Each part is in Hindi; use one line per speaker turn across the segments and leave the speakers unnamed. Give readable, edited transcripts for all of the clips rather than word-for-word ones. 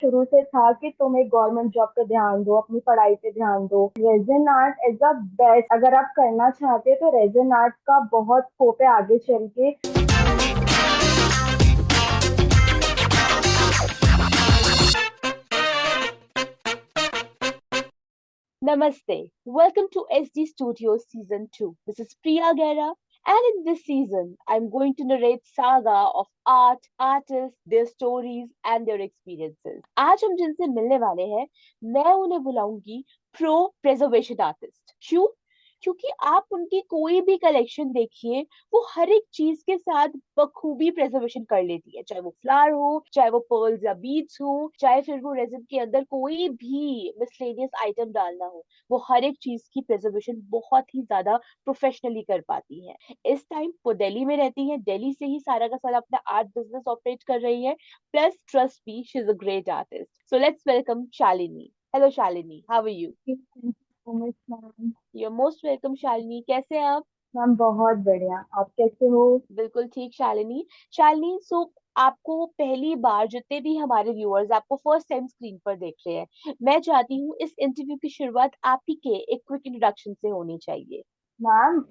शुरू से था कि तुम एक गवर्नमेंट जॉब पे ध्यान दो, अपनी पढ़ाई पे ध्यान दो। Resin art as a best, अगर आप करना चाहते हैं तो रेजन आर्ट का बहुत स्कोप है आगे चल के।
Namaste. Welcome to SD Studios Season 2. This is Priya Gera, and in this season, I'm going to narrate saga of art, artists, their stories, and their experiences. आज हम जिनसे मिलने वाले हैं, मैं उन्हें बुलाऊंगी प्रो प्रेजर्वेशन आर्टिस्ट। क्यों? क्योंकि आप उनकी कोई भी कलेक्शन देखिए, वो हर एक चीज के साथ बखूबी प्रेजर्वेशन कर लेती है, चाहे वो फ्लावर हो, चाहे वो पर्ल्स या बीड्स हो, चाहे फिर वो रेजिन के अंदर कोई भी मिसलेनियस आइटम डालना हो। वो हर एक चीज की प्रिजर्वेशन बहुत ही ज्यादा प्रोफेशनली कर पाती है। इस टाइम वो दिल्ली में रहती है, दिल्ली से ही सारा का सारा अपना आर्ट बिजनेस ऑपरेट कर रही है। Plus trust me, she is a great artist. So let's welcome Shalini. Hello Shalini, how are you?
Thank you so much ma'am.
You are most welcome Shalini, कैसे हैं आप?
मैम बहुत बढ़िया, आप कैसे हो?
बिल्कुल ठीक शालिनी। शालिनी, सो आपको पहली बार, जितने भी हमारे व्यूअर्स आपको फर्स्ट टाइम स्क्रीन पर देख रहे हैं, मैं चाहती हूँ इस इंटरव्यू की शुरुआत आप ही के एक क्विक इंट्रोडक्शन से होनी चाहिए।
मैम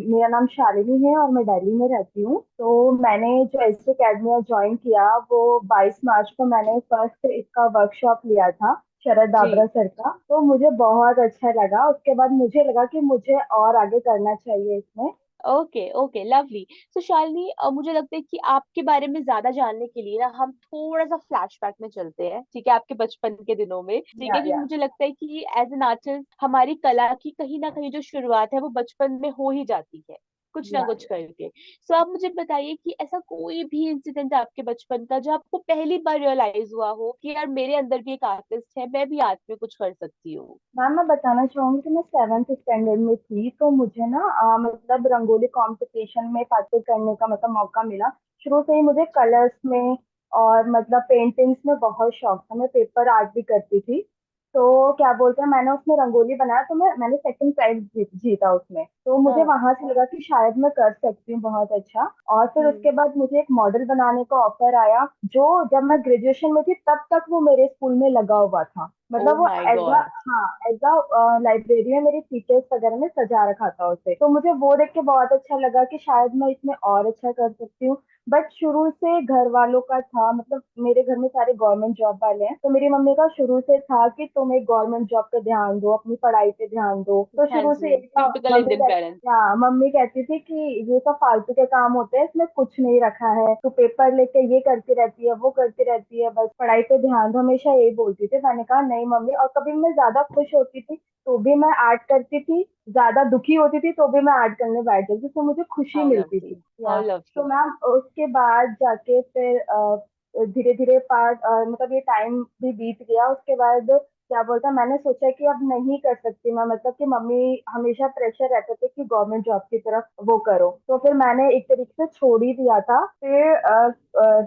मेरा नाम शालिनी है और मैं दिल्ली में रहती हूँ। तो मैंने जो एस एकेडमी ज्वाइन किया वो 22 मार्च को मैंने फर्स्ट इसका वर्कशॉप लिया था शरद दाबरा
जी।
सर का। तो मुझे बहुत अच्छा लगा, उसके बाद मुझे लगा कि मुझे और आगे करना चाहिए इसमें।
Okay okay, lovely. So Shalini, मुझे लगता है कि आपके बारे में ज्यादा जानने के लिए ना हम थोड़ा सा फ्लैशबैक में चलते हैं, ठीक है, आपके बचपन के दिनों में, ठीक है, क्योंकि
या
मुझे लगता है कि एज एन आर्टिस्ट हमारी कला की कहीं ना कहीं जो शुरुआत है वो बचपन में हो ही जाती है, कुछ ना
या
कुछ करके। सो आप मुझे बताइए कि ऐसा कोई भी इंसिडेंट आपके बचपन का जो आपको पहली बार रियलाइज हुआ हो कि यार मेरे अंदर भी एक आर्टिस्ट है, मैं भी आर्ट में कुछ कर सकती हूँ।
मैम मैं बताना चाहूंगी कि मैं 7th स्टैंडर्ड में थी तो मुझे ना मतलब रंगोली कंपटीशन में पार्टिसिपेट करने का मतलब मौका मिला। शुरू से ही मुझे कलर्स में और मतलब पेंटिंग्स में बहुत शौक था, मैं पेपर आर्ट भी करती थी। तो क्या बोलते हैं, मैंने उसमें रंगोली बनाया तो मैंने सेकंड प्राइज जीता उसमें। तो मुझे
हाँ।
वहां से लगा कि शायद मैं कर सकती हूँ बहुत अच्छा। और फिर
हम्म।
उसके बाद मुझे एक मॉडल बनाने का ऑफर आया, जो जब मैं ग्रेजुएशन में थी तब तक वो मेरे स्कूल में लगा हुआ था।
ओ
मतलब वो
माय
एज अ,
गॉड।
हाँ, एज अ लाइब्रेरी में मेरी टीचर्स वगैरह ने सजा रखा था उसे। तो मुझे वो देख के बहुत अच्छा लगा कि शायद मैं इसमें और अच्छा कर सकती हूँ। बट शुरू से घर वालों का था, मतलब मेरे घर में सारे गवर्नमेंट जॉब वाले हैं, तो मेरी मम्मी का शुरू से था कि तुम एक गवर्नमेंट जॉब पे ध्यान दो, अपनी पढ़ाई पे ध्यान दो। तो
हाँ
शुरू से
जी,
यही था।
Typical Indian parents.
हाँ, मम्मी कहती थी कि ये सब फालतू के काम होते हैं, इसमें कुछ नहीं रखा है, तू पेपर लेके ये करती रहती है, वो करती रहती है, बस पढ़ाई पे ध्यान दो, हमेशा यही बोलती थी। मैंने कहा नहीं मम्मी, और कभी मैं ज्यादा खुश होती थी तो भी मैं आर्ट करती थी, ज्यादा दुखी होती थी तो भी मैं आर्ट करने बैठ जाती थी, तो मुझे खुशी
हाउ
मिलती
लवली।
थी।
हाउ
या तो
लवली।
मैम उसके बाद जाके फिर धीरे धीरे पार्ट मतलब ये टाइम भी बीत गया। उसके बाद क्या बोलता है, मैंने सोचा कि अब नहीं कर सकती मैं, मतलब कि मम्मी हमेशा प्रेशर रहते थे कि गवर्नमेंट जॉब की तरफ वो करो, तो फिर मैंने एक तरीके से छोड़ ही दिया था। फिर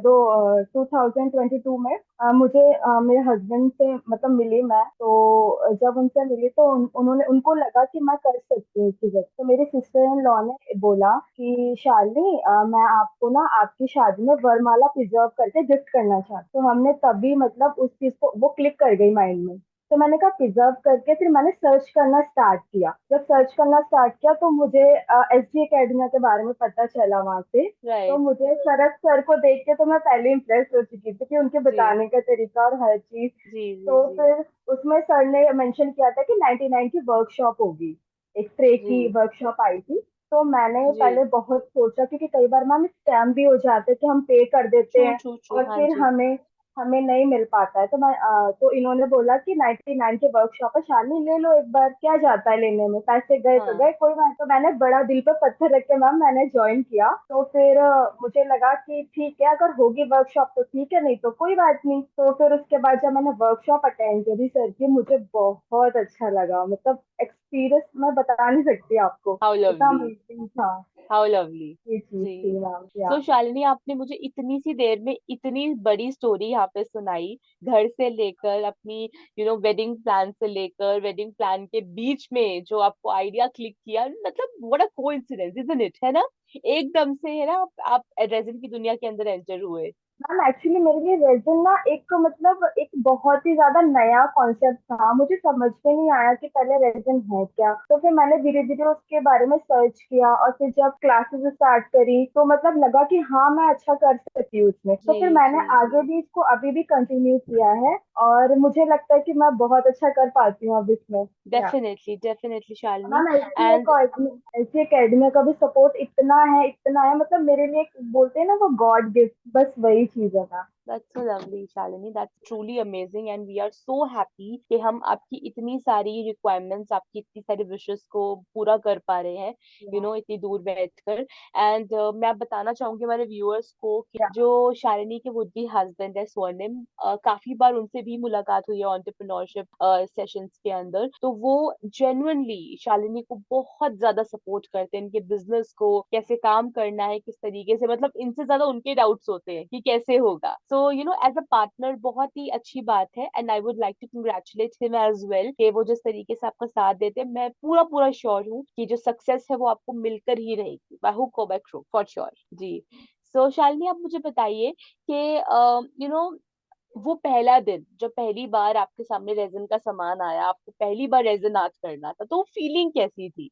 2022 में मुझे मेरे हस्बैंड से मतलब मिली मैं, तो जब उनसे मिली तो उन्होंने उनको लगा कि मैं कर सकती हूँ चीजें। तो मेरी सिस्टर इन लॉ ने बोला कि शालिनी, मैं आपको ना आपकी शादी में वरमाला प्रिजर्व करके गिफ्ट करना चाहती हूँ। तो हमने तभी मतलब उस चीज को वो क्लिक कर गई माइंड में। तो मैंने कहा प्रिजर्व करके, फिर मैंने सर्च करना स्टार्ट किया। जब सर्च करना स्टार्ट किया तो मुझे एस डी एकेडमी के बारे में पता चला वहां से। तो
राइट।
मुझे शरद सर को देख के तो मैं पहले इम्प्रेस हो चुकी थी कि उनके
जी
बताने का तरीका और हर चीज।
जी जी
तो
जी
फिर उसमें सर ने मेंशन किया था कि 99 की वर्कशॉप होगी, एक ट्रे की
जी
वर्कशॉप आई थी। तो मैंने
जी।
पहले बहुत सोचा, क्योंकि कई बार मैम स्कैम भी हो जाते हैं कि हम पे कर देते
ट्रू
हैं
ट्रू ट्रू,
और
हाँ
फिर
जी।
हमें हमें नहीं मिल पाता है। तो इन्होंने बोला कि 99 के वर्कशॉप है, शालिनी ले लो एक बार, क्या जाता है लेने में, पैसे गए तो
हाँ।
गए, कोई बात। तो मैंने बड़ा दिल पे पत्थर रख के मैम मैंने ज्वाइन किया। तो फिर मुझे लगा कि ठीक है, अगर होगी वर्कशॉप तो ठीक है, नहीं तो कोई बात नहीं। तो फिर उसके बाद जब मैंने वर्कशॉप अटेंड करी सर की, मुझे बहुत अच्छा लगा, मतलब एक्सपीरियंस मैं बता नहीं सकती आपको,
हाउ
इतना
लवली।
अमेजिंग था।
How lovely.
ये चीज
जी।
थी मैम। या
सो शालिनी, आपने मुझे इतनी सी देर में इतनी बड़ी स्टोरी यहाँ पे सुनाई, घर से लेकर अपनी वेडिंग प्लान से लेकर वेडिंग प्लान के बीच में जो आपको आइडिया क्लिक किया, मतलब what a coincidence, isn't it, है ना? एकदम से है ना, आप रेजिन की दुनिया के अंदर एंटर हुए।
मैम एक्चुअली मेरे लिए रेजिन ना एक मतलब एक बहुत ही ज्यादा नया कॉन्सेप्ट था। मुझे समझ में नहीं आया कि पहले रेजिन है क्या। तो फिर मैंने धीरे धीरे उसके बारे में सर्च किया, और फिर जब क्लासेस स्टार्ट करी तो मतलब लगा कि हाँ मैं अच्छा कर सकती हूँ इसमें। तो
जी
फिर मैंने
जी
आगे भी इसको अभी भी कंटिन्यू किया है, और मुझे लगता है कि मैं बहुत अच्छा कर पाती हूँ अब इसमें। या
definitely definitely Shalini.
Ma'am
and
ऐसी एकेडमी का भी सपोर्ट इतना है, मतलब मेरे लिए बोलते हैं ना वो गॉड गिफ्ट, बस वही चीज है ma'am.
that's so lovely, Shalini. That's truly amazing, and we are so happy कि हम आपकी इतनी सारी requirements, आपकी इतनी सारी wishes को पूरा कर पा रहे हैं, इतनी दूर बैठकर। एंड मैं आप बताना चाहूंगी हमारे व्यूअर्स को कि
या
जो शालिनी के वुड बी हस्बैंड है स्वर्णिम, काफी बार उनसे भी मुलाकात हुई है एंटरप्रेन्योरशिप सेशंस के अंदर, तो वो जेन्युइनली शालिनी को बहुत ज्यादा सपोर्ट करते हैं, इनके बिजनेस को कैसे काम करना है, किस तरीके से, मतलब इनसे ज्यादा उनके डाउट्स होते हैं कि कैसे होगा। सो एज अ पार्टनर बहुत ही अच्छी बात है, and I would like to congratulate him as well कि वो जिस तरीके से आपका साथ देते हैं, मैं पूरा पूरा श्योर हूँ कि जो सक्सेस है वो आपको मिलकर ही रहेगी, बाय हुक और बाय क्रूक, फॉर श्योर। जी। सो शालिनी, आप मुझे बताइए कि वो पहला दिन जब पहली बार आपके सामने रेजिन का सामान आया, आपको पहली बार रेजिन आर्ट करना था, तो वो फीलिंग कैसी थी?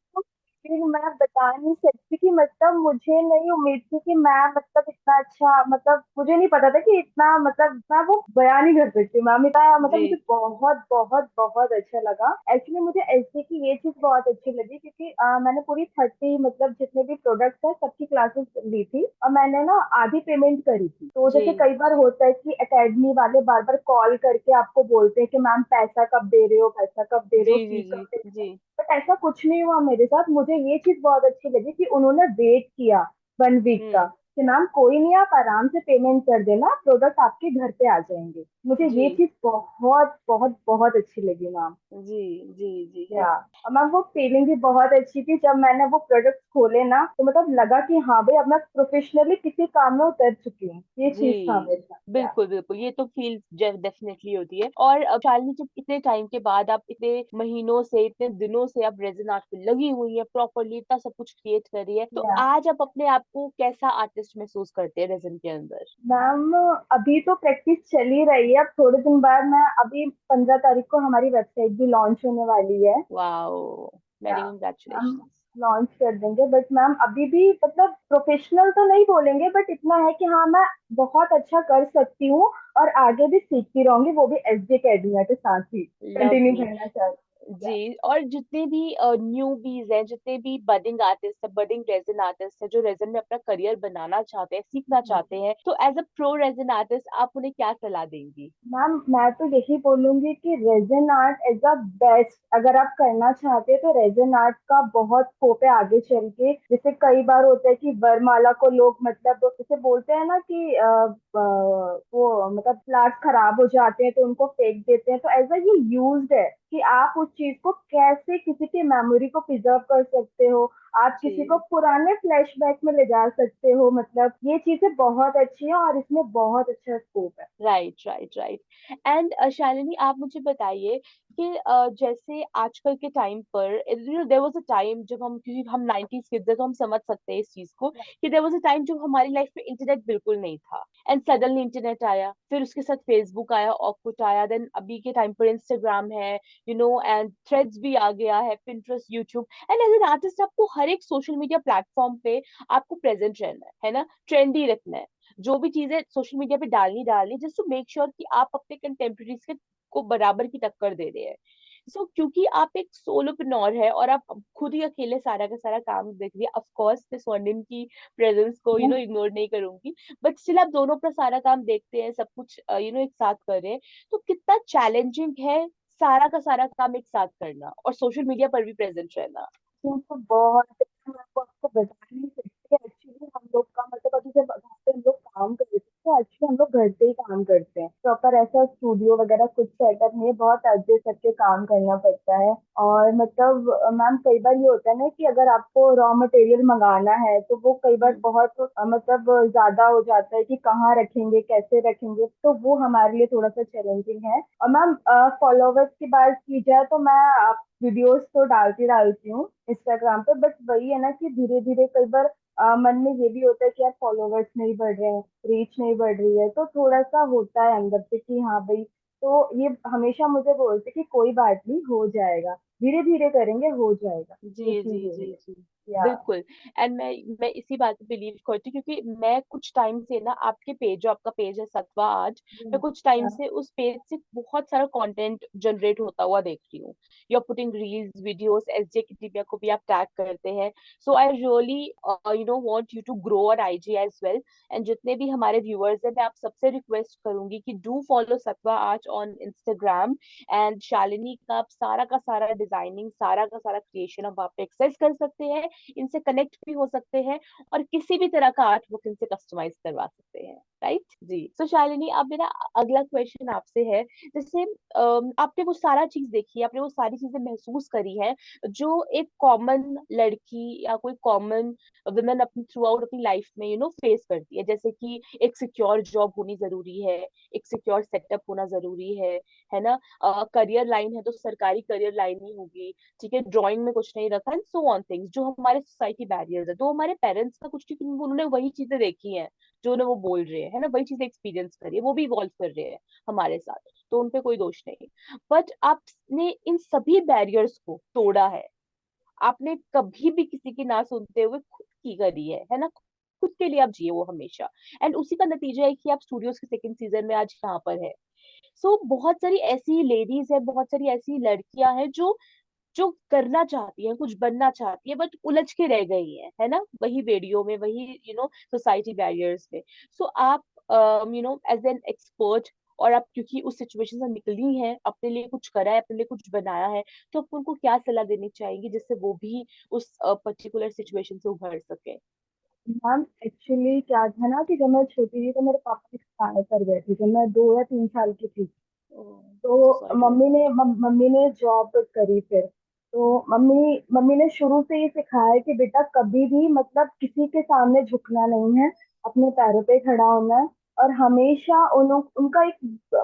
फिर मैं बता नहीं सकती कि मतलब मुझे नहीं उम्मीद थी कि मैं मतलब इतना अच्छा, मतलब मुझे नहीं पता था कि इतना, मतलब मैं वो बयान नहीं कर सकती मैम। इतना मतलब
जी
मुझे बहुत बहुत बहुत अच्छा लगा। एक्चुअली मुझे एसडी की ये चीज बहुत अच्छी लगी, क्योंकि मैंने पूरी 30 मतलब जितने भी प्रोडक्ट्स है सबकी क्लासेस ली थी, और मैंने ना आधी पेमेंट करी थी। तो
जी
जैसे कई बार होता है कि एकेडमी वाले बार बार कॉल करके आपको बोलते हैं कि मैम पैसा कब दे रहे हो, पैसा कब दे रहे
जी
हो,
जी
फी
जी
कब दे रहे हो।
जी
बट ऐसा कुछ नहीं हुआ मेरे साथ। मुझे ये चीज बहुत अच्छी लगी कि उन्होंने वेट किया 1 वीक का,
हम्म।
कि मैम कोई नहीं, आप आराम से पेमेंट कर देना, प्रोडक्ट आपके घर पे आ जाएंगे। मुझे
जी
ये चीज बहुत बहुत बहुत अच्छी लगी मैम।
जी जी जी
या और मैम वो फीलिंग भी बहुत अच्छी थी जब मैंने वो प्रोडक्ट खोले ना, तो मतलब लगा कि हाँ भाई अब मैं प्रोफेशनली किसी काम में उतर चुकी हूँ। ये चीज था
जी
मेरे साथ। या
बिल्कुल बिल्कुल, ये तो फील डेफिनेटली होती है। और अब शालिनी, जब इतने टाइम के बाद, आप इतने महीनों से, इतने दिनों से आप रेजिन आर्ट पे लगी हुई है, प्रॉपरली इतना सब कुछ क्रिएट कर रही है, तो
या
आज आप अपने आप को कैसा आर्टिस्ट महसूस करते हैं रेजिन के अंदर?
मैम अभी तो प्रैक्टिस चल ही रही है। अब थोड़े दिन बाद मैं, अभी 15 तारीख को हमारी वेबसाइट भी लॉन्च होने वाली है।
वाओ,
या
मेनी
मैम
कंग्रेचुलेशन।
लॉन्च कर देंगे, बट मैम अभी भी मतलब प्रोफेशनल तो नहीं बोलेंगे, बट इतना है कि हाँ मैं बहुत अच्छा कर सकती हूँ, और आगे भी सीखती रहूंगी, वो भी एसडी अकेडमी के साथ ही कंटिन्यू
लवली।
करना चाहती हूँ।
जी। और जितने भी न्यूबीज हैं, जितने भी बडिंग आर्टिस्ट है, बडिंग रेजिन आर्टिस्ट है, जो रेजिन में अपना करियर बनाना चाहते हैं, सीखना
या
चाहते हैं, तो as a pro resin artist आप उन्हें क्या सलाह देंगी?
मैम मैं तो यही बोलूंगी कि resin art as a best, अगर आप करना चाहते हैं तो रेजन आर्ट का बहुत स्कोप है आगे चल के। जैसे कई बार होता है कि वरमाला को लोग मतलब जैसे बोलते हैं ना कि वो मतलब फ्लावर्स खराब हो जाते हैं तो उनको फेंक देते हैं, तो एज अ ये यूज्ड है कि आप उस चीज को कैसे किसी की मेमोरी को प्रिजर्व कर सकते हो, आप किसी को
जी।
पुराने फ्लैशबैक में ले जा सकते हो। मतलब ये चीजें बहुत अच्छी है, और इसमें बहुत अच्छा स्कोप है।
Right right right. And Shalini, आप मुझे बताइए कि जैसे आजकल के टाइम पर, देयर वाज अ टाइम जब हम, क्योंकि हम 90s किड्स है तो हम समझ सकते हैं इस चीज को, कि देयर वाज अ टाइम जब हमारी लाइफ में इंटरनेट बिल्कुल नहीं था, एंड सडनली इंटरनेट आया, फिर उसके साथ फेसबुक आया, ऑकूट आया, देन अभी के टाइम पर इंस्टाग्राम है, एंड थ्रेड्स भी आ गया है, Pinterest, YouTube. And as an artist आपको हर एक सोशल मीडिया प्लेटफॉर्म पे आपको प्रेजेंट रहना है ना, ट्रेंडी रखना है, जो भी चीजें सोशल मीडिया पे डालनी जस्ट टू मेक श्योर कि आप अपने कंटेम्प्रेरीज के को बराबर की टक्कर दे रहे हैं। क्योंकि आप एक सोलोप्रेन्योर है और आप खुद ही अकेले सारा का सारा काम देख रही है, ऑफ कोर्स मैं स्वर्णिम की प्रेजेंस को इग्नोर नहीं करूंगी, बट स्टिल आप दोनों अपना सारा काम देखते हैं, सब कुछ एक साथ कर रहे हैं, तो कितना चैलेंजिंग है सारा का सारा काम एक साथ करना और सोशल मीडिया पर भी प्रेजेंट रहना?
तो बहुत, मैं आपको बता नहीं सकती। एक्चुअली हम लोग का मतलब अभी जब घर पे हम लोग काम करते हैं तो एक्चुअली हम लोग घर से ही काम करते हैं, प्रॉपर ऐसा स्टूडियो वगैरह कुछ सेटअप नहीं है, बहुत एडजस्ट करके काम करना पड़ता है। और मतलब मैम कई बार ये होता है ना कि अगर आपको रॉ मटेरियल मंगाना है तो वो कई बार
हम्म।
बहुत मतलब ज्यादा हो जाता है कि कहाँ रखेंगे कैसे रखेंगे, तो वो हमारे लिए थोड़ा सा चैलेंजिंग है। और मैम फॉलोवर्स की बात की जाए तो मैं वीडियोस तो डालती डालती हूँ इंस्टाग्राम पे, बट वही है ना कि धीरे धीरे कई बार मन में ये भी होता है कि यार फॉलोवर्स नहीं बढ़ रहे हैं, रीच नहीं बढ़ रही है, तो थोड़ा सा होता है अंदर से कि हाँ भाई। तो ये हमेशा मुझे बोलते कि कोई बात नहीं, हो जाएगा, धीरे धीरे करेंगे, हो जाएगा। ये
जी
चीज
जी
हो
जी
रही है।
जी।
या
बिल्कुल। एंड मैं इसी बात पे बिलीव करती हूँ, क्योंकि मैं कुछ टाइम से ना आपके पेज, जो आपका पेज है सत्वा आज, मैं कुछ टाइम
या
से उस पेज से बहुत सारा कंटेंट जनरेट होता हुआ देख रही हूँ। You are putting reels videos, SJ की टिबिया को भी आप टैग करते हैं। So I really want you to grow on IG as well. And जितने भी हमारे व्यूअर्स हैं, मैं आप सबसे रिक्वेस्ट करूंगी कि डू फॉलो सत्वा आज ऑन इंस्टाग्राम। एंड शालिनी का सारा डिजाइनिंग, सारा का सारा क्रिएशन आप वहाँ पे एक्सेस कर सकते हैं, इनसे कनेक्ट भी हो सकते हैं, और किसी भी तरह का आर्ट बुक इनसे कस्टमाइज करवा सकते हैं। राइट जी। सो शालिनी, अब मेरा अगला क्वेश्चन आपसे है, जैसे आपने वो सारा चीज देखी है, आपने वो सारी चीजें महसूस करी है जो एक कॉमन लड़की या कोई कॉमन वुमेन अपनी थ्रू आउट अपनी लाइफ में फेस करती है, जैसे कि एक सिक्योर जॉब होनी जरूरी है, एक सिक्योर सेटअप होना जरूरी है ना। करियर लाइन है तो सरकारी करियर लाइन ही होगी, ठीक है, ड्राइंग में कुछ नहीं रखा, एंड सो ऑन थिंग्स जो हमारे सोसाइटी बैरियर्स है, तो हमारे पेरेंट्स का कुछ नहीं, उन्होंने वही चीजें देखी हैं जो उन्हें वो बोल रहे हैं, है ना, वही चीजें एक्सपीरियंस करी है, वो भी इवॉल्व कर रहे हैं हमारे साथ, तो उनपे कोई दोष नहीं। बट आपने इन सभी बैरियर्स को तोड़ा है, आपने कभी भी किसी की ना सुनते हुए खुद की करी है ना, खुद के लिए आप जिए वो हमेशा। एंड उसी का नतीजा है कि आप स्टूडियोज के सेकंड सीजन में आज यहाँ पर है। सो बहुत सारी ऐसी लेडीज है, बहुत सारी ऐसी लड़कियां हैं जो जो करना चाहती है, कुछ बनना चाहती है, बट उलझ के रह गई है ना, वही बेड़ियों में, वही सोसाइटी बैरियर्स में। सो आप एज एन एक्सपर्ट, और आप क्योंकि उस सिचुएशन से निकली हैं, अपने लिए कुछ करा है, अपने लिए कुछ बनाया है, तो आप उनको क्या सलाह देनी चाहेंगी जिससे वो भी उस पर्टिकुलर सिचुएशन से उभर सके।
मैम, एक्चुअली क्या था ना कि जब मैं छोटी थी तो मेरे पापा एक्सपायर कर गए थे जब मैं 2 या 3 साल की थी।
सो
तो
सॉरी टू हियर दैट।
मम्मी ने जॉब करी फिर। तो मम्मी मम्मी ने शुरू से ही सिखाया कि बेटा कभी भी मतलब किसी के सामने झुकना नहीं है, अपने पैरों पे खड़ा होना है। और हमेशा उनका एक,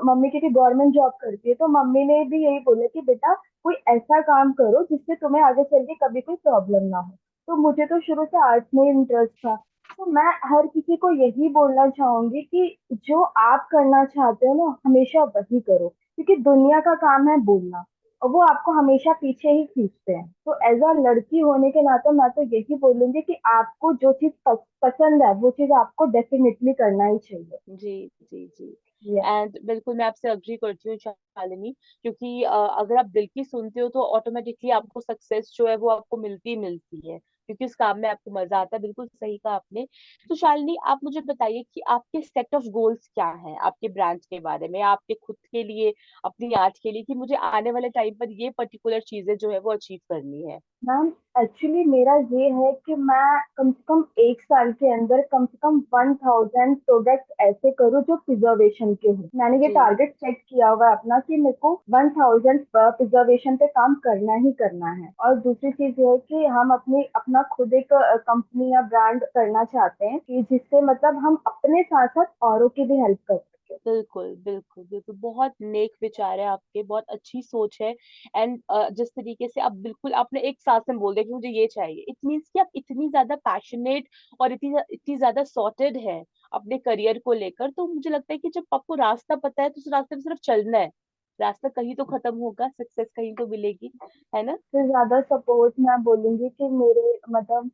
मम्मी की गवर्नमेंट जॉब करती है, तो मम्मी ने भी यही बोला कि बेटा कोई ऐसा काम करो जिससे तुम्हें आगे चल के कभी कोई प्रॉब्लम ना हो। तो मुझे तो शुरू से आर्ट्स में इंटरेस्ट था। तो मैं हर किसी को यही बोलना चाहूंगी कि जो आप करना चाहते हो ना, हमेशा वही करो, क्योंकि दुनिया का काम है बोलना, और वो आपको हमेशा पीछे ही खींचते हैं। तो एज अ लड़की होने के नाते मैं तो यही बोलूंगी कि आपको जो चीज पसंद है वो चीज आपको डेफिनेटली करना ही चाहिए।
जी जी जी।
ये
एंड बिल्कुल मैं आपसे अग्री करती हूँ शालिनी, क्योंकि अगर आप दिल की सुनते हो तो ऑटोमेटिकली आपको सक्सेस जो है वो आपको मिलती ही मिलती है, क्योंकि उस काम में आपको मजा आता है। बिल्कुल सही कहा आपने। तो शालिनी, आप मुझे बताइए कि आपके सेट ऑफ गोल्स क्या हैं, आपके ब्रांड के बारे में, आपके खुद के लिए, अपनी आर्ट के लिए, कि मुझे आने वाले टाइम पर ये पर्टिकुलर चीजें जो है वो अचीव करनी है।
मैम, एक्चुअली मेरा ये है कि मैं कम से कम 1 साल के अंदर कम से कम 1000 प्रोडक्ट ऐसे करूँ जो प्रिजर्वेशन के हो। मैंने ये
जी
टारगेट सेट किया हुआ है अपना कि मेरे को 1000 प्रिजर्वेशन पे काम करना ही करना है। और दूसरी चीज ये है कि हम अपनी अपना खुद एक कंपनी या ब्रांड करना चाहते हैं कि जिससे मतलब हम अपने साथ साथ औरों की भी हेल्प कर सकें।
बिल्कुल बिल्कुल बिल्कुल, बहुत नेक विचार है आपके, बहुत अच्छी सोच है। एंड जिस तरीके से आप, बिल्कुल आपने एक सांस में बोल दिया कि मुझे ये चाहिए, इट मीन्स कि आप इतनी ज्यादा पैशनेट और इतनी ज्यादा सॉर्टेड है अपने करियर को लेकर। तो मुझे लगता है कि जब आपको रास्ता पता है तो उस रास्ते में सिर्फ चलना है, रास्ता कहीं तो खत्म होगा, सक्सेस कहीं तो मिलेगी, है ना।
सबसे ज्यादा सपोर्ट मैं बोलूंगी कि मेरे मतलब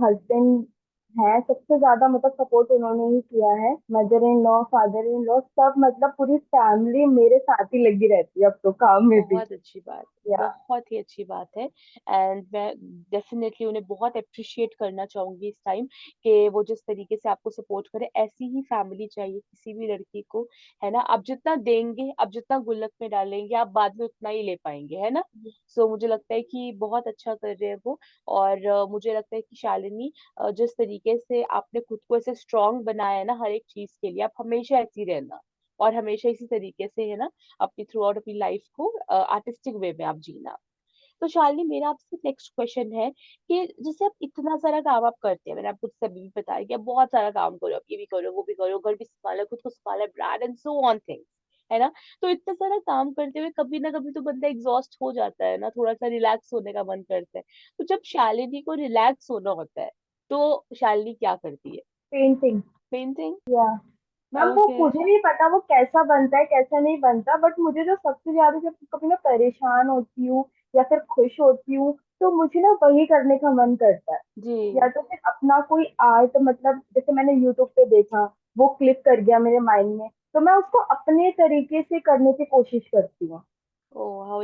हस्बैंड है सबसे ज्यादा, मतलब सपोर्ट उन्होंने ही किया है। Mother in law, father in law, सब मतलब पूरी फैमिली मेरे साथ ही लगी रहती है अब तो काम में भी।
बहुत अच्छी बात,
या
बहुत ही अच्छी बात है। एंड मैं डेफिनेटली उन्हें बहुत अप्रिशिएट करना चाहूंगी इस टाइम, कि वो जिस तरीके से आपको सपोर्ट करे, ऐसी ही फैमिली चाहिए किसी भी लड़की को, है ना। आप जितना देंगे, आप जितना गुल्लक में डालेंगे, आप बाद में उतना ही ले पाएंगे, है ना। सो मुझे लगता है कि बहुत अच्छा कर रहे हैं वो। और मुझे लगता है कि शालिनी, जिस तरीके से आपने खुद को ऐसे स्ट्रांग बनाया है ना हर एक चीज के लिए, आप हमेशा ऐसी रहना, और हमेशा इसी तरीके से, है ना, अपनी थ्रू आउट अपनी लाइफ को आर्टिस्टिक वे में आप जीना। तो शालिनी, मेरा आपसे नेक्स्ट क्वेश्चन है कि जैसे आप इतना सारा काम आप करते हैं, मैंने आपको सभी भी बताया कि आप बहुत सारा काम करो, आप ये भी करो, वो भी करो, घर भी संभालो, खुद को संभालो, brand and so on things, है ना। तो इतना सारा काम करते हुए कभी ना कभी तो बंदा एग्जॉस्ट हो जाता है ना, थोड़ा सा रिलैक्स होने का मन करता है। तो जब शालिनी को रिलैक्स होना होता है तो शालिनी क्या करती है?
पेंटिंग।
पेंटिंग।
या मैम वो
ओके।
मुझे नहीं पता वो कैसा बनता है कैसा नहीं बनता, बट मुझे जो सबसे ज्यादा जब कभी मैं परेशान होती हूँ या फिर खुश होती हूँ तो मुझे ना वही करने का मन करता है। या
जी।
तो फिर अपना कोई आर्ट, मतलब जैसे मैंने यूट्यूब पे देखा, वो क्लिक कर गया मेरे माइंड में, तो मैं उसको अपने तरीके से करने की कोशिश करती हूँ।
Oh how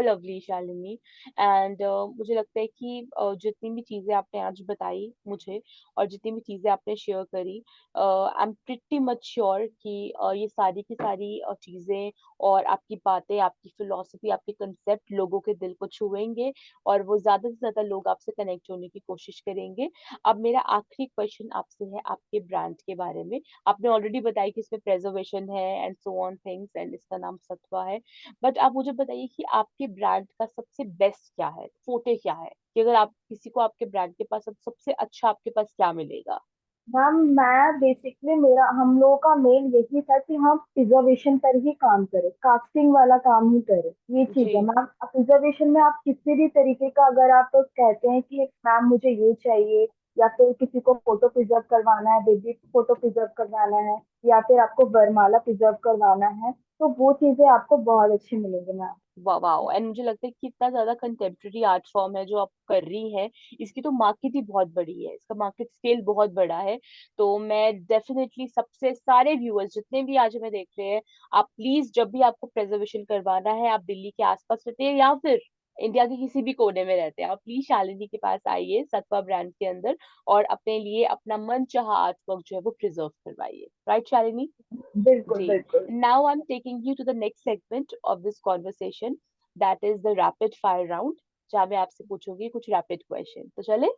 lovely Shalini. And मुझे लगता है कि जितनी भी चीजें आपने आज बताई मुझे, और जितनी भी चीजें आपने शेयर करी, I am pretty much sure कि ये सारी की सारी चीजें और आपकी बातें, आपकी फिलोसफी, आपके कंसेप्ट लोगों के दिल को छुएंगे, और वो ज्यादा से ज्यादा लोग आपसे कनेक्ट होने की कोशिश करेंगे। अब मेरा आखिरी क्वेश्चन आपसे है आपके ब्रांड के बारे में। आपने ऑलरेडी बताया कि इसमें प्रेजर्वेशन है and so on things, and इसका नाम सत्वा है। बट आप मुझे बताइए कि आपके ब्रांड का सबसे बेस्ट क्या है, फोटे क्या है, कि अगर आप किसी को आपके ब्रांड के पास, अब सबसे अच्छा आपके पास क्या मिलेगा?
मैम मैं बेसिकली, मेरा हम लोगों का मेन यही था कि हम प्रिजर्वेशन पर ही काम करें, कास्टिंग वाला काम ही करें। ये चीज है
जी।
मैम। प्रिजर्वेशन में आप किसी भी तरीके का, अगर आप तो कहते हैं कि मैम मुझे ये चाहिए, या फिर किसी को फोटो प्रिजर्व करवाना है, बेबी फोटो प्रिजर्व करवाना है, या फिर आपको वरमाला प्रिजर्व करवाना है, तो वो चीजें आपको बहुत अच्छी मिलेंगी मैम।
वाह, एंड मुझे लगता है कि इतना ज्यादा कंटेम्प्रेरी आर्ट फॉर्म है जो आप कर रही है, इसकी तो मार्केट ही बहुत बड़ी है, इसका मार्केट स्केल बहुत बड़ा है। तो मैं डेफिनेटली सबसे सारे व्यूअर्स जितने भी आज हमें देख रहे हैं, आप प्लीज जब भी आपको प्रिजर्वेशन करवाना है, आप दिल्ली के आसपास रहते हैं या फिर इंडिया के किसी भी कोने में रहते हैं, आप प्लीज शालिनी के पास आइए सत्वा ब्रांड के अंदर, और अपने लिए अपना मन चाहा आर्ट वर्क जो है वो प्रिजर्व करवाइए। राइट शालिनी?
बिल्कुल
जी।
बिल्कुल।
Now I'm taking you to the next segment of this conversation, that is the rapid fire round, जहाँ मैं आपसे पूछूंगी कुछ रैपिड क्वेश्चन, तो चले?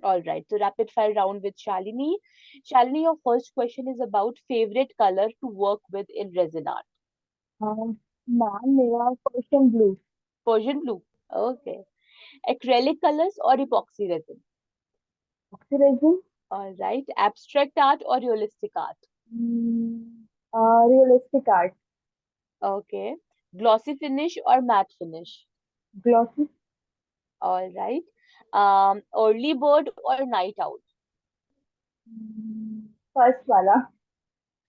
All right, so rapid fire round with Shalini. Shalini, your first question is about favorite color to work with in resin art.
Ma'am मेरा question blue.
Persian blue. Okay. Acrylic colors or epoxy resin?
Oxidising.
All right. Abstract art or realistic art?
Realistic art.
Okay. Glossy finish or matte finish?
Glossy.
All right. Early bird or night owl?
First वाला।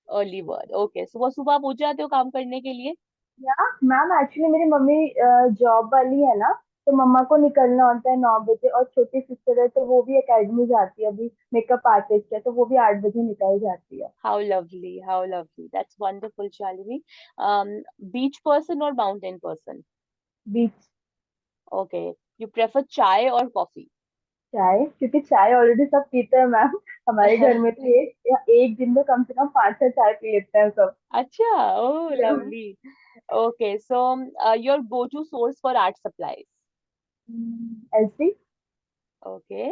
Early bird. ओके, सुबह सुबह आप उठ जाते हो काम करने के लिए?
या मैम एक्चुअली मेरी मम्मी जॉब वाली है ना, तो मम्मा को निकलना होता है 9 बजे, और छोटी सिस्टर है तो वो भी एकेडमी जाती है, अभी मेकअप आर्टिस्ट है, तो वो भी 8 बजे निकल जाती है।
How lovely, how lovely, that's wonderful Shalini. Beach person और mountain person?
Beach.
Okay. You prefer chai और कॉफी?
चाय, क्योंकि चाय ऑलरेडी सब पीते हैं मैम। हमारे घर में तो एक एक दिन में कम से कम 5 6 चाय पी लेते हैं सब।
अच्छा। Oh lovely. Okay, so your go to source for art supplies?
ऐसी।
Okay.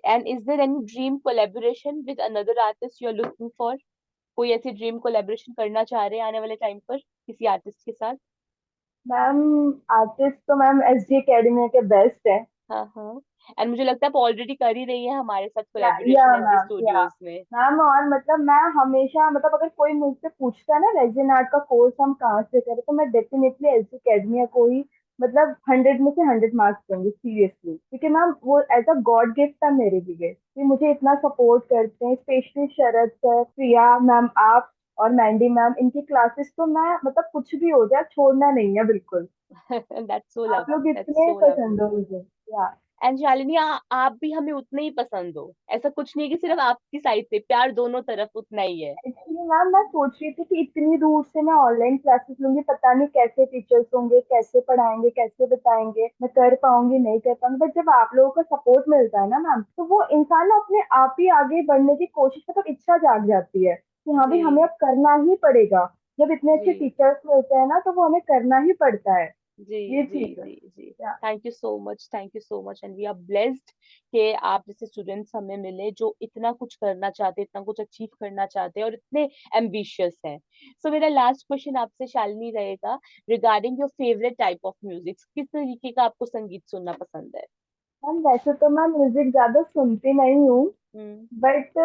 And is there any dream collaboration with another artist you are looking for? कोई ऐसी ड्रीम कोलेबोरेशन करना चाह रहे हैं आने वाले टाइम पर किसी आर्टिस्ट के साथ?
मैम आर्टिस्ट तो मैम एसडी एकेडमी के बेस्ट है।
हाँ हाँ। एंड मुझे लगता है आप ऑलरेडी कर ही रही है हमारे साथ
या
कोलेबोरेशन एसडी
मैम, या
स्टूडियोज में।
मैम, और मतलब मैं हमेशा, मतलब अगर कोई मुझसे पूछता है ना रेजिन आर्ट का कोर्स हम कहाँ से करें, तो मैं डेफिनेटली एसडी एकेडमी को ही, मतलब 100 में से 100 मार्क्स दूंगी सीरियसली, क्योंकि मैम वो एज अ गॉड गिफ्ट था मेरे लिए कि मुझे इतना सपोर्ट करते हैं, स्पेशली शरद सर, प्रिया मैम, आप और मैंडी मैम, इनकी क्लासेस तो मैं, मतलब कुछ भी हो जाए छोड़ना नहीं है बिल्कुल।
दैट्स सो
आप लोग
लवली, दैट्स
इतने
सो
पसंद
लवली।
हो मुझे। या
एंड शालिनी, आप भी हमें उतने ही पसंद हो, ऐसा कुछ नहीं है कि सिर्फ आपकी साइड से, प्यार दोनों तरफ उतना ही है।
एक्चुअली मैम मैं सोच रही थी कि इतनी दूर से मैं ऑनलाइन क्लासेस लूंगी, पता नहीं कैसे टीचर्स होंगे, कैसे पढ़ाएंगे, कैसे बताएंगे, मैं कर पाऊंगी नहीं कर पाऊंगी, बट जब आप लोगों का सपोर्ट मिलता है ना मैम, तो वो इंसान ना अपने आप ही आगे बढ़ने की कोशिश, मतलब इच्छा जाग जाती है कि हाँ भाई हमें
जी
अब करना ही पड़ेगा। जब इतने अच्छे
जी
टीचर्स मिलते हैं ना, तो वो हमें करना ही पड़ता है।
जी
ये
जी
चीज है।
जी जी।
Yeah
thank you so much, thank you so much, and we are blessed कि आप जैसे स्टूडेंट्स हमें मिले जो इतना कुछ करना चाहते हैं, इतना कुछ अचीव करना चाहते हैं, और इतने एम्बिशियस हैं। सो मेरा लास्ट क्वेश्चन आपसे शालिनी रहेगा, regarding your favourite type of music, किस तरीके का आपको संगीत सुनना पसंद है?
मैम वैसे तो मैं म्यूजिक ज्यादा सुनती नहीं हूँ,
हम्म।
बट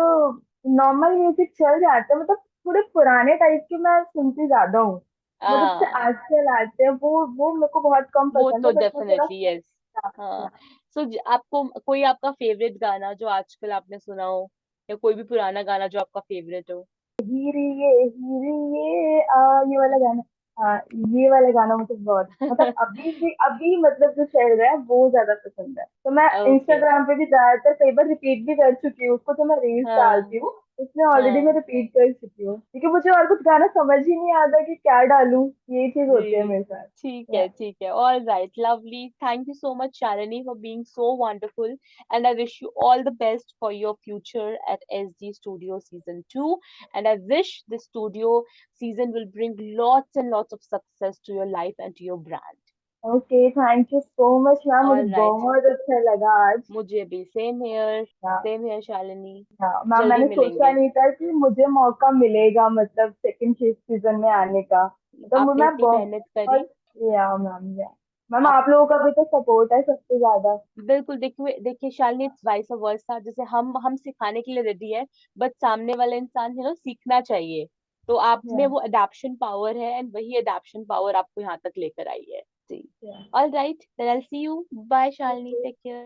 नॉर्मल म्यूजिक चल जाता है, मतलब थोड़े पुराने टाइप के मैं सुनती ज्यादा हूँ। मतलब जैसे
आ
आजकल आते हैं वो मेरे को बहुत कम
वो
पसंद
तो
है, बट मैं थोड़ा
डेफिनेटली यस। हाँ। सो आपको कोई आपका फेवरेट गाना जो आजकल आपने सुना हो, या कोई भी पुराना गाना जो आपका फेवरेट हो?
हीरे ये ये वाला गाना। हाँ, ये वाला गाना मुझे बहुत मतलब अभी मतलब जो चल रहा है वो ज्यादा पसंद है, तो मैं
ओके।
इंस्टाग्राम पे भी ज्यादातर कई बार रिपीट भी कर चुकी हूँ उसको, जो मैं रील्स
हाँ
डालती हूँ उसमें ऑलरेडी मैं
हाँ।
रिपीट कर चुकी हूँ, क्योंकि मुझे और कुछ गाना समझ ही नहीं आता कि क्या डालूं, ये चीज होती है
जी,
मेरे साथ।
ठीक है
Yeah.
ठीक है, all right, lovely, thank you so much Shalini for being so wonderful, and I wish you all the best for your future at SD Studio Season 2, and I wish the studio season will bring lots and lots of success to your life and to your brand.
Okay, thank you so much ma'am, मुझे
ऑल राइट,
बहुत अच्छा लगा आज।
मुझे भी
हाँ,
सेम हियर शालिनी।
हाँ मैम,
जल्दी
मैंने सोचा
मिलेंगे।
नहीं था कि मुझे मौका मिलेगा मतलब सेकंड सीजन में आने का, मतलब
आपने
मैं
इतनी मेहनत करी।
बहुत। या मैम, या मैम
आप
आप लोगों का भी तो सपोर्ट है सबसे ज्यादा।
बिल्कुल, देखिए देखिए शालिनी, इट्स वाइस वर्सा, जैसे हम सिखाने के लिए रेडी है, बट सामने वाला इंसान सीखना चाहिए। तो आप में
या,
वो अडेप्शन पावर है, एंड वही अडेप्शन पावर आपको यहाँ तक लेकर आई है। जी।
Yeah.
All right, then I see you, bye Shalini, take care.